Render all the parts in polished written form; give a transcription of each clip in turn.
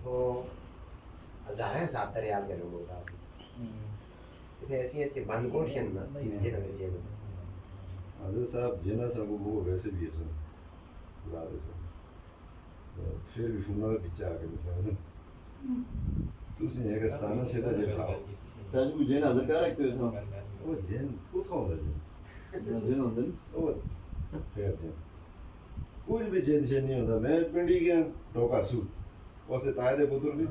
तो हज़ारें हिसाब से रियाल के लोग होता है इतने ऐसी बंद कोठियां ना ये ना जेल हज़रत साहब जिन्ना सब वो वैसे भी है लादे सब फिर भी फुना का पीछे आके मिसाल तुझे एक स्थान से था जे प्राव चाचू को जेन हज़र क्या रखते हो वो जेन कुछ होता जेन जेन होते हैं वो फिर जेन कुछ भी जेन नहीं होता मैं पिंडी गया डोका सूट वैसे ताए दे पुत्र भी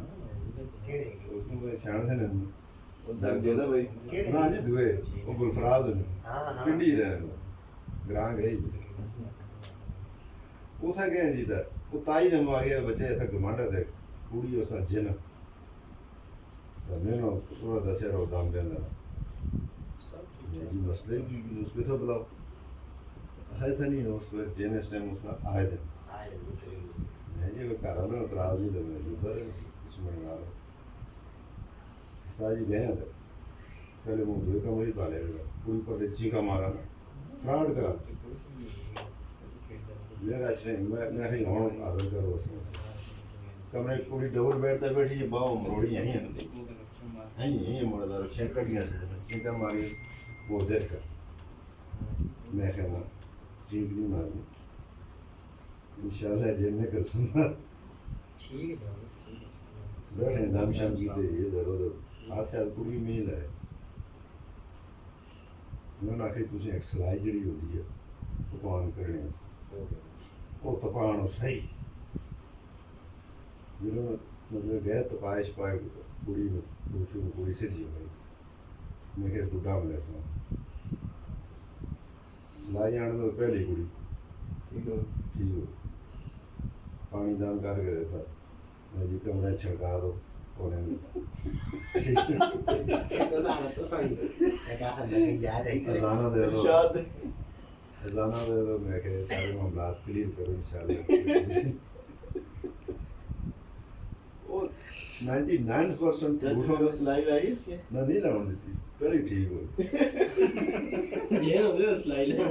केड़े उसमें कोई सियाण थे नहीं वो दर्द देता भाई केड़े ना जी दुए वो गुलफराज ने हाँ हाँ पिंडी रहे ग्रां गई उसा क्या जीता वो ताई ने आ गया बच्चे ऐसा घुमाता थे पूरी उसका जिन तो मैंने पूरा दशहरा दाम देना ये जी मसले उसको तो बुलाओ आए था नहीं उसको इस जिन इस टाइम उसका आए थे आए उधर मैं ये वो कारण है तराज ही तो मैं उधर इसमें लगा रहा साजी गया था पहले वो दो कमरे वाले पूरी पर चीका मारा ना फ्रॉड करा मेरा मैं कहीं और आदर करो उसमें कमरे पूरी डबल बेड पे बैठी है बाव मरोड़ी यहीं है यहीं मरदा रक्षा कटियां से चिंता मारी वो देख कर मैं कहना ठीक नहीं मारनी इंशाल्लाह जन्नत कर सुना ठीक है बैठे दाम शाम की दे इधर उधर आज से पूरी मील है मैं ना कि तुझे एक सलाई जड़ी होती है पकवान करने वो तपान सही मतलब गया तपाइश पाए पूरी शुरू पूरी सिद्धि हो गई मैं क्या गुड्डा मिले सा सलाई आने तो पहली कुड़ी ठीक है ठीक हो पानी दान करके देता मैं जी कमरे छिड़का दो कोने में तो सही मैं कहा नहीं याद है खजाना दे दो शायद खजाना दे दो मैं कह सारे मामलात क्लियर करो इंशाल्लाह वो 99% झूठ हो सिलाई लाई इसके ना नहीं लाउन देती पहले ठीक हो जेन होते हैं स्लाइड में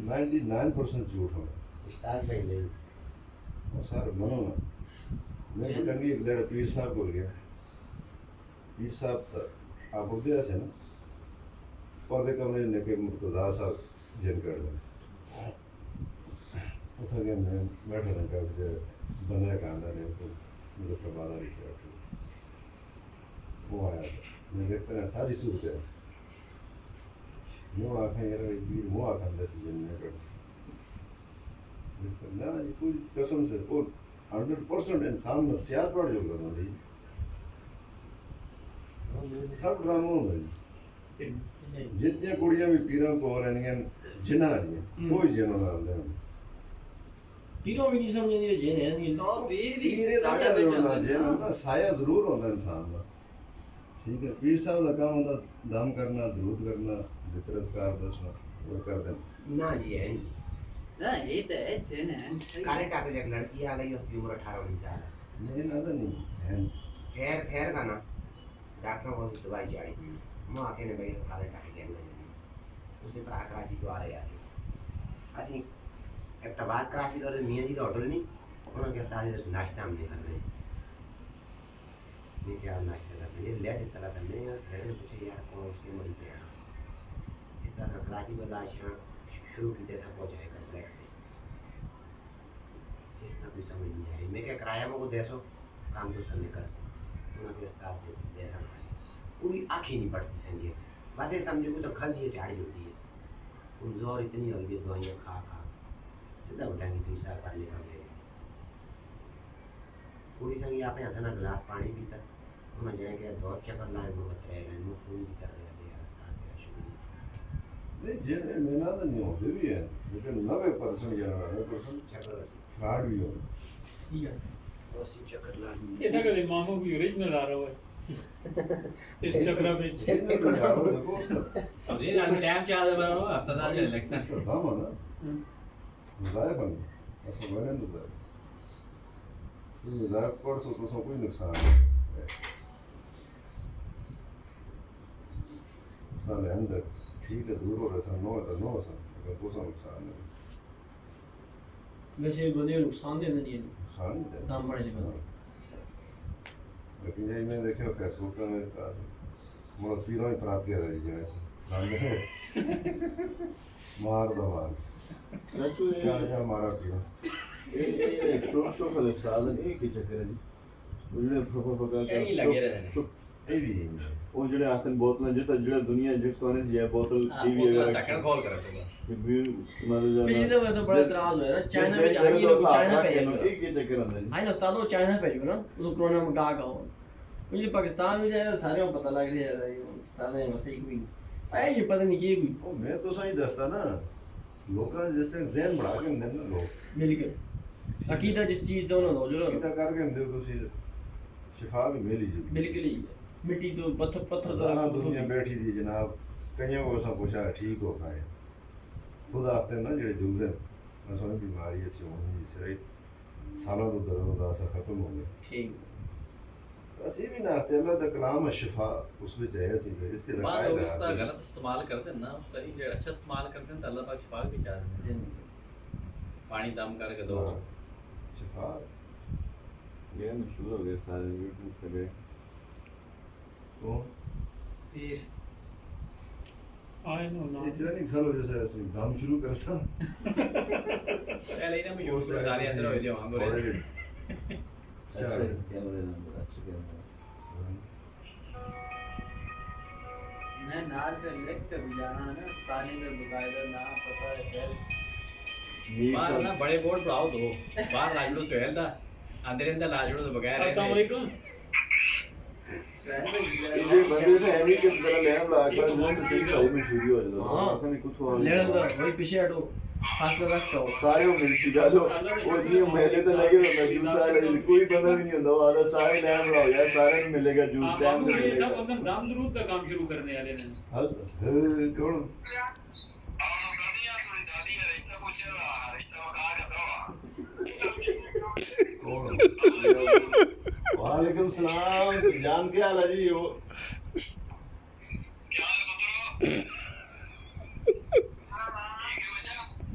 99% झूठ हो उस्ताद भाई नहीं और सारे मनो ना मैं टंगी एक जरा पीर साहब बोल गया पीर साहब आप उधर से ना पर्दे कमरे ने के मुर्तजा साहब जिन कर दें उठा गया मैं बैठा था कर बंदा का अंदर ने तो मुझे प्रभात आ रही थी वो आया था मैं देखता ना सारी सूरत है मुँह आँखें यार बीर मुँह आँख अंदर से जिन कर ना ये कोई कसम से और 100% इंसान नफ्सियात पर जो करना थी सब ड्रामा हो गई जितने कुड़ियां भी पीरों को और इन्हें जिना रही कोई जिना ना ले तीनों भी नहीं समझे ये जेन है ये तो पीर भी पीरे साढ़े तो पे क्या चलता होना जिना ना साया जरूर होता इंसान का ठीक है पीर साहब का काम होता दाम करना दरूद करना जिक्र अस्कार दसना वो कर देना ना जी है नहीं ना ये तो है जेन है काले टाके एक लड़की आ गई उसकी उम्र 18-19 साल है नहीं ना तो नहीं है फेर का ना डॉक्टर को दवाई चाड़ी थी मैं आके ने भाई काले टाके के अंदर उसने पर कराची तो आ रहे यार आई थिंक एक बात कराची तो मियां जी तो होटल नहीं उन्होंने के साथ नाश्ता हमने कर रहे नहीं क्या नाश्ता करते ये ले जितना था नहीं और मैंने पूछा यार कौन उसके मरी पे आया इस तरह से कराची में लाश शुरू की था पहुँचाए कम्प्लेक्स में इस तरह कोई समझ नहीं आ रही मैं क्या किराया में को 150 काम तो उसने कर सकता उन्होंने के साथ दे रखा है पूरी आँखें नहीं पड़ती संगे वैसे समझो को तो खल दिए चाड़ी होती है कमजोर इतनी हो गई दवाइयाँ खा खा सीधा उठाएंगे पीर साहब कर लेकर गए पूरी संगी आपने हाथ ना गिलास पानी पीता उन्होंने जने के 2 चक्कर लाए वो रह गए मुँह फोन भी कर रहे थे यार उस्ताद तेरा शुक्रिया नहीं जिन मेहनत तो नहीं होते भी है लेकिन 90% या 90% चक्कर फ्रॉड भी हो ठीक है 80 चक्कर ला ऐसा कर मामू की ओरिजिनल आ रहा है इस चक्रा में अब ये अभी टाइम चाहता बना हुआ हफ्ता था इलेक्शन तो दाम है ना ज़ाया बन ऐसा बने तो ज़ाया ज़ाया पड़ सो तो सो कोई नुकसान है साले अंदर ठीक है दूर हो रहा है नो है नो सा अगर कोई नुकसान नहीं वैसे बंदे को नुकसान देना नहीं है नुकसान नहीं है दाम बढ़े लेकिन लेकिन यही मैं देखियो फेसबुक में पास मोर पीरो ही प्राप्त किया था जी ऐसे सामने मार दो मार चाचू जा मारा पीरो ये एक शो का साधन एक ही चक्कर है जी उन्हें फका यही लगे रहने। ये भी वो ਜਿਹੜੇ ਆਖਣ ਬੋਤਲਾਂ ਜਿਹੜਾ ਦੁਨੀਆ ਜਿਸ ਕੋਨੇ ਦੀ ਹੈ ਬੋਤਲ टीवी बोतल वगैरह ढक्कन खोल कर रखो मतलब पिछली दफे तो बड़ा इतराज हुआ ना चाइना में आई लोग चाइना पे एक ही चक्कर अंदर आई ना उस्ताद वो चाइना पे जो ना वो कोरोना में गा हो मुझे पाकिस्तान में जाए सारे को पता लग रहा है उस्ताद ने वैसे ही हुई आई ये पता नहीं की हुई ओ मैं तो सही दसता ना लोग जैसे ज़हन बढ़ा के अंदर ना लोग बिल्कुल अकीदा जिस चीज दोनों लो जो कितना करके अंदर तो सी शिफा भी मिली जी बिल्कुल ही मिट्टी तो पत्थर पत्थर सारा दुनिया बैठी थी जनाब कईयों को सब पूछा ठीक हो खाए खुद आते ना जेड़े जूझे असों बीमारी ऐसी होनी इसरे सालों तो दर्द उदासा खत्म हो गया ठीक ਅਸੀਂ ਵੀ ਨਾ ਤੇ ਅੱਲਾ ਦਾ ਕਲਾਮ ਸ਼ਿਫਾ ਉਸ ਵਿੱਚ ਹੈ ਸੀ ਇਸ ਤੇ बाद लोग ਕਾਇਦਾ उसका गलत इस्तेमाल करते हैं ना उसका ही अच्छा इस्तेमाल करते हैं तो अल्लाह पाक शिफा भी चाह देते हैं पानी दम करके दो ਸ਼ਿਫਾ ये मशहूर हो गए सारे यूट्यूब पे गए ਉਹ फिर आए नो ना ਇਤਨਾ ਨਹੀਂ ਖਲੋ ਜੈਸੇ ਅਸੀਂ ਕੰਮ ਸ਼ੁਰੂ ਕਰ ਸਾਂ पहले ही ना मैं यूट्यूब पे सारे अंदर हो गए वहां बोले अच्छा कैमरे नंबर अच्छा कैमरा मैं नाल पे लिख के भी जाना ना स्थानीय में बकायदा ना पता है फिर बाहर ना बड़े बोर्ड पे आओ दो बाहर लाजड़ो सोहेल था अंदर अंदर लाजड़ो तो बगैर अस्सलाम वालेकुम ये बंदे ने है नहीं कि तेरा लैम ला कर जो तेरी भाई में शुरू हो जाता हाँ। है नहीं कुछ और लेना तो वही पीछे हटो फासला रखो सारे वो मिल सीधा जो वो जी मेले तो लगे तो मैं जूस आ रही कोई बंदा भी नहीं होता वाला सारे लैम ला यार सारे में मिलेगा जूस आप टाइम बाबू पे ये था मिलेगा बंदन दाम दरूद का काम शुरू करने वाले ने ਕੌਣ ਕੌਣ ਵਾਲੇकुम सलाम जान क्या हाल है जी वो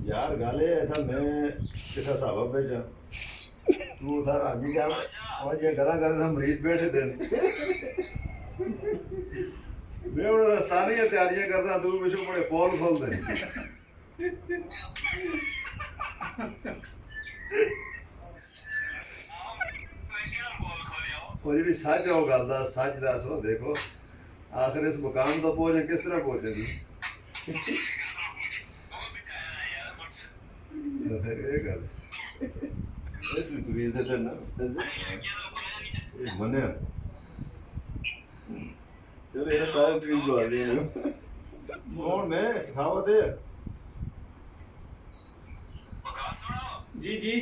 यार गाले था मैं किसा साहब भेजा तू था रामी क्या और ये गला गला हम मरीज बैठे थे मैं उन्हें सारी तैयारियां करता दूर पिछू बड़े पोल खोल दे और ਜਿਹੜੀ ਸੱਚ ਉਹ ਗੱਲ ਦਾ ਸੱਚ ਦਾ ਸੋ ਦੇਖੋ ਆਖਰ ਇਸ ਮੁਕਾਮ ਤੋਂ ਪਹੁੰਚੇ ਕਿਸ ਤਰ੍ਹਾਂ ਪਹੁੰਚੇ ਜੀ ਇਹ ਗੱਲ ਇਸ ਵਿੱਚ ਤੂੰ ਇੱਜ਼ਤ ਹੈ ਨਾ ਇਹ ਮੰਨਿਆ चलो ये सारे चीज लो आ गए कौन मैं सिखावत है जी जी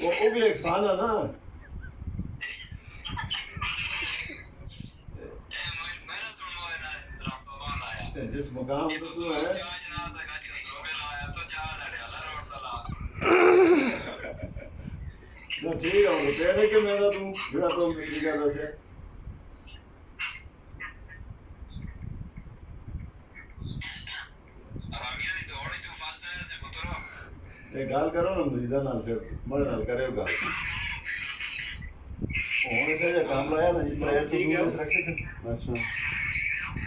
वो भी एक फन है ना जिस मुकाम पे तू है ना ठीक है वो कह दे कि मेरा तू जरा तो मेरी क्या दस है ये गाल करो ना मुरीदा नाल फिर बड़े नाल करे गाल होने से ये काम लाया ना जितना है तो दूर से रखे थे अच्छा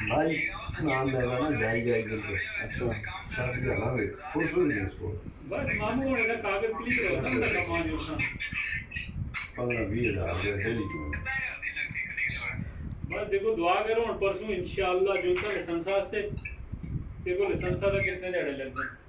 भाई नाम लेगा ना जाई जाई करके अच्छा शादी का ना भाई खुश हो गई इसको बस मामू होने का कागज क्लियर हो सकता कमान हो सा 15-20 हज़ार डेली की बस देखो दुआ करो और परसों इंशाअल्लाह जो सा लाइसेंस से देखो लाइसेंस का कितने देड़े लगते हैं